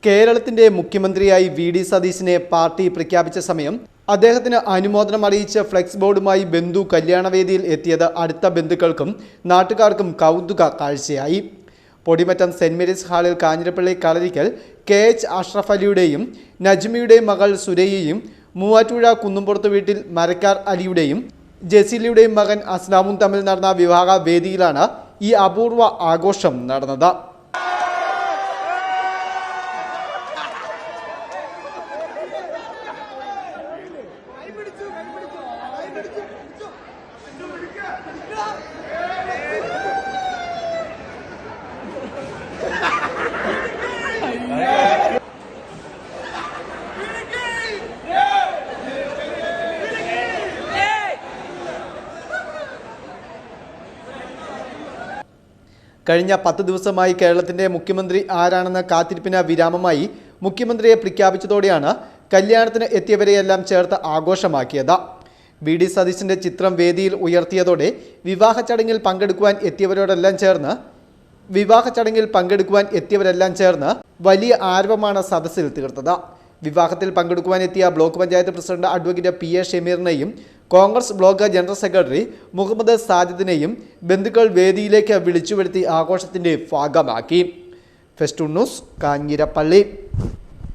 കേരളത്തിന്റെ മുഖ്യമന്ത്രിയായി വി.ഡി. സതീശനെ പാർട്ടി പ്രഖ്യാപിച്ച സമയം അദ്ദേഹത്തിന് അനുമോദനം അറിയിച്ച ഫ്ലെക്സ് ബോർഡുമായി ബന്ധു കല്യാണവേദിയിൽ എത്തിയത് അടുത്ത ബന്ധുക്കൾക്കും നാട്ടുകാർക്കും കൗതുക കാഴ്ചയായി. പൊടിമറ്റം സെന്റ് മേരീസ് ഹാളിൽ കാഞ്ഞിരപ്പള്ളി കളരിക്കൽ കെ.എച്ച്. അഷ്റഫ് അലിയുടെയും നജ്മിയുടെയും മകൾ സുരയ്യയും, മൂവാറ്റുപുഴ കുന്നുംപുറത്ത് വീട്ടിൽ മരക്കാർ അലിയുടെയും ജസീലയുടെയും മകൻ അസ്ലാമും തമ്മിൽ നടന്ന വിവാഹ വേദിയിലാണ് ഈ അപൂർവ ആഘോഷം നടന്നത്. കഴിഞ്ഞ 10 ദിവസമായി കേരളത്തിന്റെ മുഖ്യമന്ത്രി ആരാണെന്ന കാത്തിരിപ്പിന് വിരാമമായി മുഖ്യമന്ത്രിയെ പ്രഖ്യാപിച്ചതോടെയാണ് കല്യാണത്തിന് എത്തിയവരെയെല്ലാം ചേർത്ത് ആഘോഷമാക്കിയത്. വി.ഡി. സതീശന്റെ ചിത്രം വേദിയിൽ ഉയർത്തിയതോടെ വിവാഹ ചടങ്ങിൽ പങ്കെടുക്കുവാൻ എത്തിയവരെല്ലാം ചേർന്ന് വലിയ ആരവമാണ് സദസ്സിൽ തീർത്തത്. വിവാഹത്തിൽ പങ്കെടുക്കുവാൻ എത്തിയ block panchayat president advocate P A. ഷമീറിനെയും Congress block general secretary Muhammad സാജിദിനെയും ബന്ധുക്കൾ വേദിയിലേക്ക് വിളിച്ചുവരുത്തി ആഘോഷത്തിന്റെ ഭാഗമാക്കി. Festoon News, Kanjirappally.